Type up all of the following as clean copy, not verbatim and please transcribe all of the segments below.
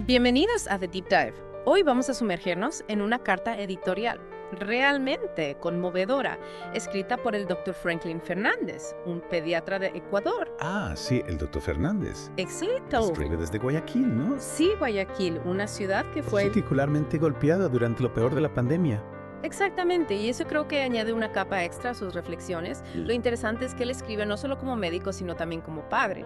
Bienvenidos a The Deep Dive. Hoy vamos a sumergirnos en una carta editorial realmente conmovedora, escrita por el Dr. Franklin Fernández, un pediatra de Ecuador. Ah, sí, el doctor Fernández. Exacto. Escribe desde Guayaquil, ¿no? Sí, Guayaquil, una ciudad que fue... Particularmente golpeada durante lo peor de la pandemia. Exactamente, y eso creo que añade una capa extra a sus reflexiones. Lo interesante es que él escribe no solo como médico, sino también como padre,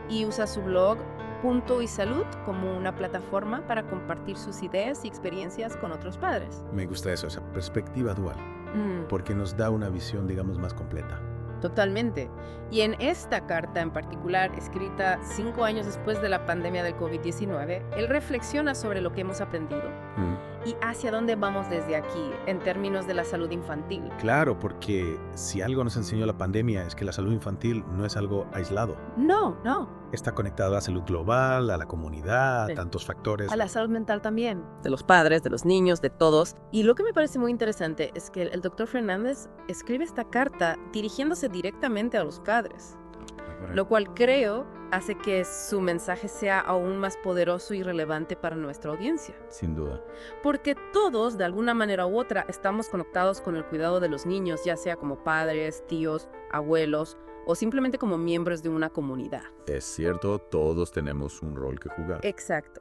y usa su blog Punto y Salud como una plataforma para compartir sus ideas y experiencias con otros padres. Me gusta eso, esa perspectiva dual, porque nos da una visión, digamos, más completa. Totalmente. Y en esta carta en particular, escrita 5 años después de la pandemia del COVID-19, él reflexiona sobre lo que hemos aprendido y hacia dónde vamos desde aquí en términos de la salud infantil. Claro, porque si algo nos enseñó la pandemia es que la salud infantil no es algo aislado. No. Está conectada a la salud global, a la comunidad, Sí. a tantos factores. A la salud mental también, de los padres, de los niños, de todos. Y lo que me parece muy interesante es que el doctor Fernández escribe esta carta dirigiéndose directamente a los padres, lo cual creo hace que su mensaje sea aún más poderoso y relevante para nuestra audiencia. Sin duda. Porque todos, de alguna manera u otra, estamos conectados con el cuidado de los niños, ya sea como padres, tíos, abuelos o simplemente como miembros de una comunidad. Es cierto, todos tenemos un rol que jugar. Exacto.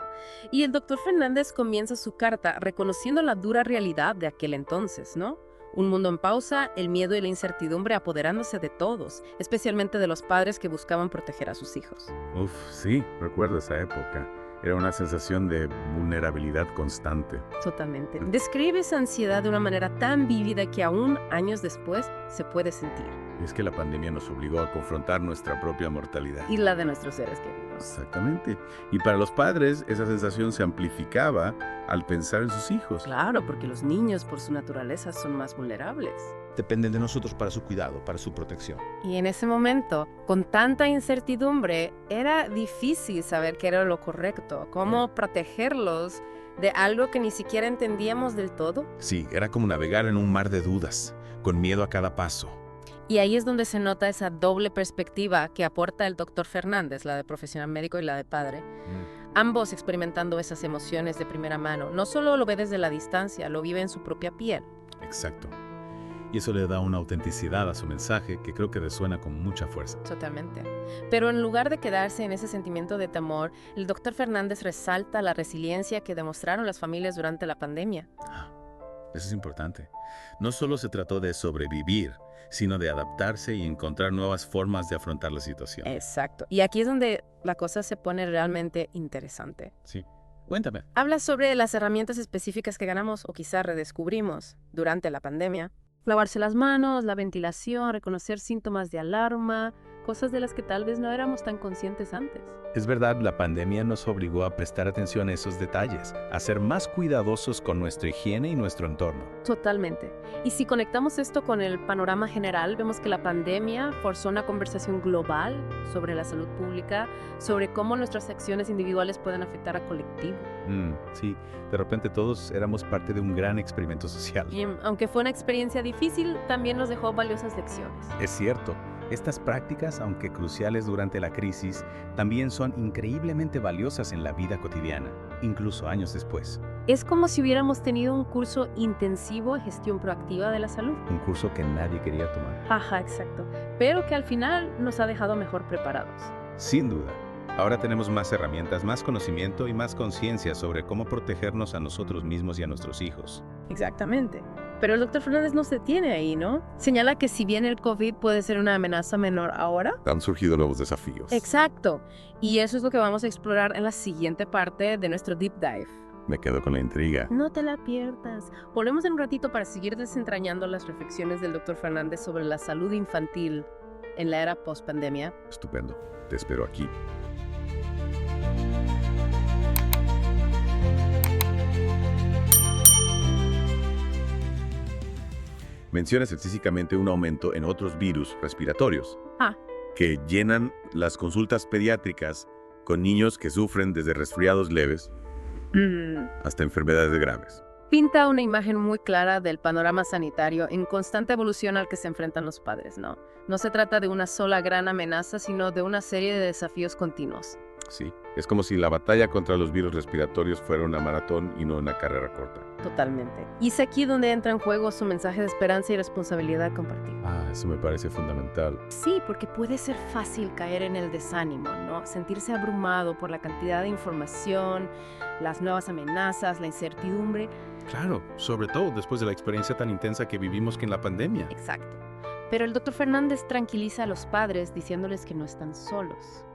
Y el doctor Fernández comienza su carta reconociendo la dura realidad de aquel entonces, ¿no? Un mundo en pausa, el miedo y la incertidumbre apoderándose de todos, especialmente de los padres que buscaban proteger a sus hijos. Uf, sí, recuerdo esa época. Era una sensación de vulnerabilidad constante. Totalmente. Describe esa ansiedad de una manera tan vívida que aún años después se puede sentir. Y es que la pandemia nos obligó a confrontar nuestra propia mortalidad. Y la de nuestros seres queridos. Exactamente. Y para los padres, esa sensación se amplificaba al pensar en sus hijos. Claro, porque los niños por su naturaleza son más vulnerables. Dependen de nosotros para su cuidado, para su protección. Y en ese momento, con tanta incertidumbre, era difícil saber qué era lo correcto, cómo protegerlos de algo que ni siquiera entendíamos del todo. Sí, era como navegar en un mar de dudas, con miedo a cada paso. Y ahí es donde se nota esa doble perspectiva que aporta el doctor Fernández, la de profesional médico y la de padre. Ambos experimentando esas emociones de primera mano. No solo lo ve desde la distancia, lo vive en su propia piel. Exacto. Y eso le da una autenticidad a su mensaje que creo que resuena con mucha fuerza. Totalmente. Pero en lugar de quedarse en ese sentimiento de temor, el doctor Fernández resalta la resiliencia que demostraron las familias durante la pandemia. Eso es importante. No solo se trató de sobrevivir, sino de adaptarse y encontrar nuevas formas de afrontar la situación. Exacto. Y aquí es donde la cosa se pone realmente interesante. Sí. Cuéntame. Habla sobre las herramientas específicas que ganamos o quizá redescubrimos durante la pandemia. Lavarse las manos, la ventilación, reconocer síntomas de alarma, cosas de las que tal vez no éramos tan conscientes antes. Es verdad, la pandemia nos obligó a prestar atención a esos detalles, a ser más cuidadosos con nuestra higiene y nuestro entorno. Totalmente. Y si conectamos esto con el panorama general, vemos que la pandemia forzó una conversación global sobre la salud pública, sobre cómo nuestras acciones individuales pueden afectar a colectivo. Sí, de repente todos éramos parte de un gran experimento social. Y aunque fue una experiencia difícil, también nos dejó valiosas lecciones. Es cierto, estas prácticas, aunque cruciales durante la crisis, también son increíblemente valiosas en la vida cotidiana, incluso años después. Es como si hubiéramos tenido un curso intensivo de gestión proactiva de la salud. Un curso que nadie quería tomar. Ajá, exacto. Pero que al final nos ha dejado mejor preparados. Sin duda. Ahora tenemos más herramientas, más conocimiento y más conciencia sobre cómo protegernos a nosotros mismos y a nuestros hijos. Exactamente. Pero el doctor Fernández no se detiene ahí, ¿no? Señala que si bien el COVID puede ser una amenaza menor ahora. Han surgido nuevos desafíos. Exacto. Y eso es lo que vamos a explorar en la siguiente parte de nuestro Deep Dive. Me quedo con la intriga. No te la pierdas. Volvemos en un ratito para seguir desentrañando las reflexiones del doctor Fernández sobre la salud infantil en la era post-pandemia. Estupendo. Te espero aquí. Menciona específicamente un aumento en otros virus respiratorios que llenan las consultas pediátricas con niños que sufren desde resfriados leves hasta enfermedades graves. Pinta una imagen muy clara del panorama sanitario en constante evolución al que se enfrentan los padres, ¿no? No se trata de una sola gran amenaza, sino de una serie de desafíos continuos. Sí, Es como si la batalla contra los virus respiratorios fuera una maratón y no una carrera corta. Totalmente. Y es aquí donde entra en juego su mensaje de esperanza y responsabilidad compartida. Eso me parece fundamental. Sí, porque puede ser fácil caer en el desánimo, ¿no? Sentirse abrumado por la cantidad de información, las nuevas amenazas, la incertidumbre. Claro, sobre todo después de la experiencia tan intensa que vivimos que en la pandemia. Exacto. Pero el doctor Fernández tranquiliza a los padres diciéndoles que no están solos.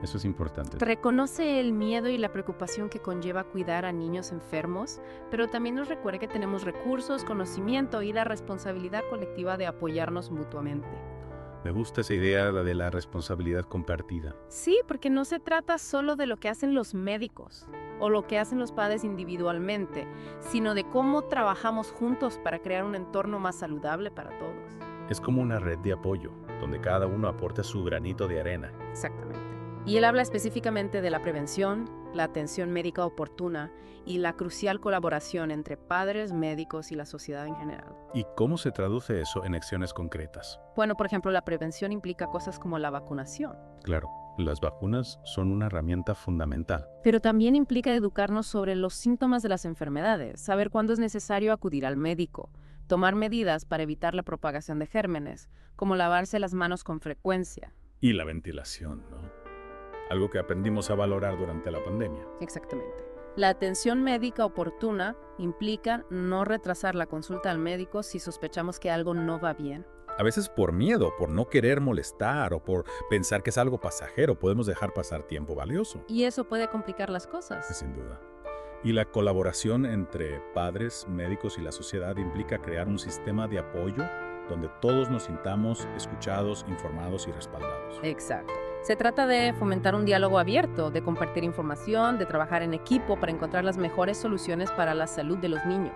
Eso es importante. Reconoce el miedo y la preocupación que conlleva cuidar a niños enfermos, pero también nos recuerda que tenemos recursos, conocimiento y la responsabilidad colectiva de apoyarnos mutuamente. Me gusta esa idea, la de la responsabilidad compartida. Sí, porque no se trata solo de lo que hacen los médicos o lo que hacen los padres individualmente, sino de cómo trabajamos juntos para crear un entorno más saludable para todos. Es como una red de apoyo, donde cada uno aporta su granito de arena. Exactamente. Y él habla específicamente de la prevención, la atención médica oportuna y la crucial colaboración entre padres, médicos y la sociedad en general. ¿Y cómo se traduce eso en acciones concretas? Bueno, por ejemplo, la prevención implica cosas como la vacunación. Claro, las vacunas son una herramienta fundamental. Pero también implica educarnos sobre los síntomas de las enfermedades, saber cuándo es necesario acudir al médico, tomar medidas para evitar la propagación de gérmenes, como lavarse las manos con frecuencia. Y la ventilación, ¿no? Algo que aprendimos a valorar durante la pandemia. Exactamente. La atención médica oportuna implica no retrasar la consulta al médico si sospechamos que algo no va bien. A veces por miedo, por no querer molestar o por pensar que es algo pasajero, podemos dejar pasar tiempo valioso. Y eso puede complicar las cosas. Sin duda. Y la colaboración entre padres, médicos y la sociedad implica crear un sistema de apoyo donde todos nos sintamos escuchados, informados y respaldados. Exacto. Se trata de fomentar un diálogo abierto, de compartir información, de trabajar en equipo para encontrar las mejores soluciones para la salud de los niños.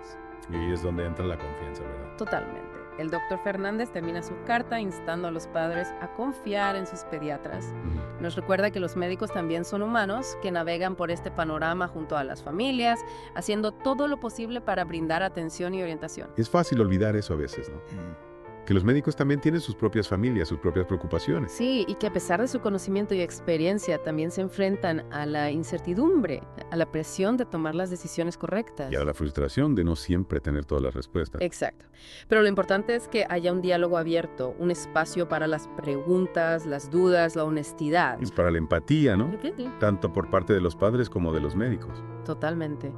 Y ahí es donde entra la confianza, ¿verdad? Totalmente. El doctor Fernández termina su carta instando a los padres a confiar en sus pediatras. Nos recuerda que los médicos también son humanos, que navegan por este panorama junto a las familias, haciendo todo lo posible para brindar atención y orientación. Es fácil olvidar eso a veces, ¿no? Que los médicos también tienen sus propias familias, sus propias preocupaciones. Sí, y que a pesar de su conocimiento y experiencia, también se enfrentan a la incertidumbre, a la presión de tomar las decisiones correctas. Y a la frustración de no siempre tener todas las respuestas. Exacto. Pero lo importante es que haya un diálogo abierto, un espacio para las preguntas, las dudas, la honestidad. Y para la empatía, ¿no? Tanto por parte de los padres como de los médicos. Totalmente.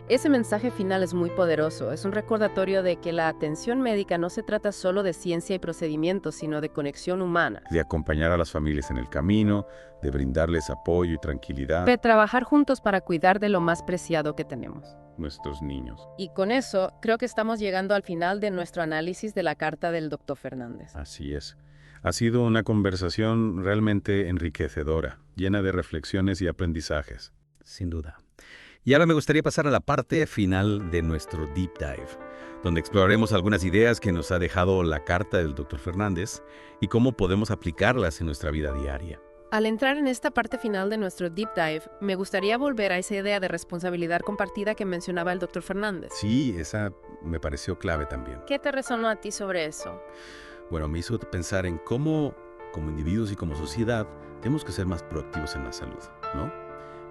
Ese mensaje final es muy poderoso. Es un recordatorio de que la atención médica no se trata solo de ciencia y procedimientos, sino de conexión humana. De acompañar a las familias en el camino, de brindarles apoyo y tranquilidad. De trabajar juntos para cuidar de lo más preciado que tenemos. Nuestros niños. Y con eso, creo que estamos llegando al final de nuestro análisis de la carta del doctor Fernández. Así es. Ha sido una conversación realmente enriquecedora, llena de reflexiones y aprendizajes. Sin duda. Y ahora me gustaría pasar a la parte final de nuestro Deep Dive, donde exploraremos algunas ideas que nos ha dejado la carta del Dr. Fernández y cómo podemos aplicarlas en nuestra vida diaria. Al entrar en esta parte final de nuestro Deep Dive, me gustaría volver a esa idea de responsabilidad compartida que mencionaba el Dr. Fernández. Sí, esa me pareció clave también. ¿Qué te resonó a ti sobre eso? Bueno, me hizo pensar en cómo, como individuos y como sociedad, tenemos que ser más proactivos en la salud, ¿no?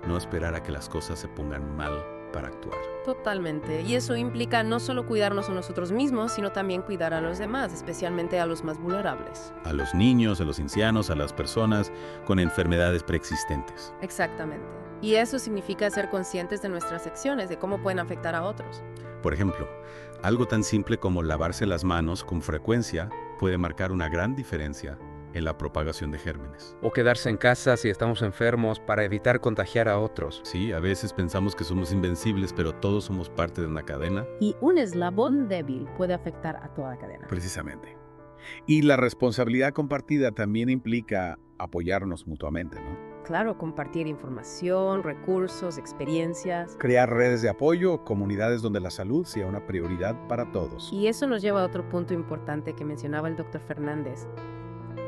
No esperar a que las cosas se pongan mal para actuar. Totalmente. Y eso implica no solo cuidarnos a nosotros mismos, sino también cuidar a los demás, especialmente a los más vulnerables. A los niños, a los ancianos, a las personas con enfermedades preexistentes. Exactamente. Y eso significa ser conscientes de nuestras acciones, de cómo pueden afectar a otros. Por ejemplo, algo tan simple como lavarse las manos con frecuencia puede marcar una gran diferencia en la propagación de gérmenes. O quedarse en casa si estamos enfermos para evitar contagiar a otros. Sí, a veces pensamos que somos invencibles, pero todos somos parte de una cadena. Y un eslabón débil puede afectar a toda la cadena. Precisamente. Y la responsabilidad compartida también implica apoyarnos mutuamente, ¿no? Claro, compartir información, recursos, experiencias. Crear redes de apoyo, comunidades donde la salud sea una prioridad para todos. Y eso nos lleva a otro punto importante que mencionaba el doctor Fernández.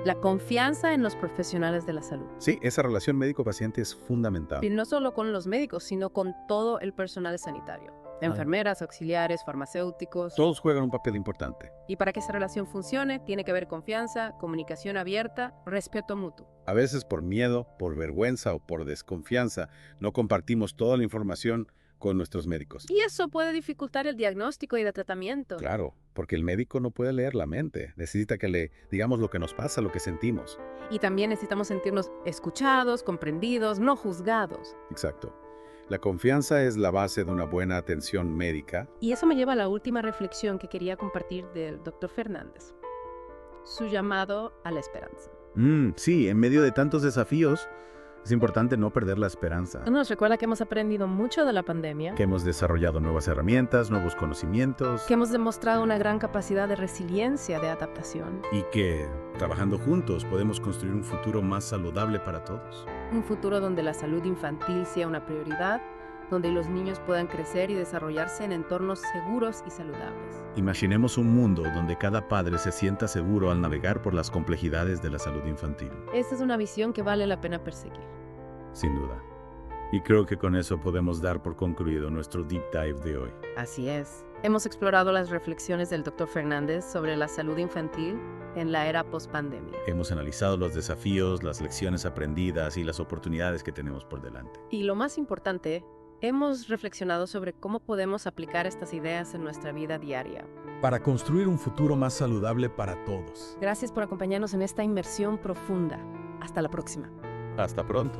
La confianza en los profesionales de la salud. Sí, esa relación médico-paciente es fundamental. Y no solo con los médicos, sino con todo el personal sanitario. Enfermeras, auxiliares, farmacéuticos. Todos juegan un papel importante. Y para que esa relación funcione, tiene que haber confianza, comunicación abierta, respeto mutuo. A veces por miedo, por vergüenza o por desconfianza, no compartimos toda la información con nuestros médicos. Y eso puede dificultar el diagnóstico y el tratamiento. Claro, porque el médico no puede leer la mente. Necesita que le digamos lo que nos pasa, lo que sentimos. Y también necesitamos sentirnos escuchados, comprendidos, no juzgados. Exacto. La confianza es la base de una buena atención médica. Y eso me lleva a la última reflexión que quería compartir del Dr. Fernández. Su llamado a la esperanza. Sí, en medio de tantos desafíos, es importante no perder la esperanza. Nos recuerda que hemos aprendido mucho de la pandemia, Que hemos desarrollado nuevas herramientas, nuevos conocimientos. que hemos demostrado una gran capacidad de resiliencia, de adaptación. Y que, trabajando juntos, podemos construir un futuro más saludable para todos. Un futuro donde la salud infantil sea una prioridad, donde los niños puedan crecer y desarrollarse en entornos seguros y saludables. Imaginemos un mundo donde cada padre se sienta seguro al navegar por las complejidades de la salud infantil. Esta es una visión que vale la pena perseguir. Sin duda. Y creo que con eso podemos dar por concluido nuestro Deep Dive de hoy. Así es. Hemos explorado las reflexiones del Dr. Fernández sobre la salud infantil en la era post-pandemia. Hemos analizado los desafíos, las lecciones aprendidas y las oportunidades que tenemos por delante. Y lo más importante, hemos reflexionado sobre cómo podemos aplicar estas ideas en nuestra vida diaria. Para construir un futuro más saludable para todos. Gracias por acompañarnos en esta inmersión profunda. Hasta la próxima. Hasta pronto.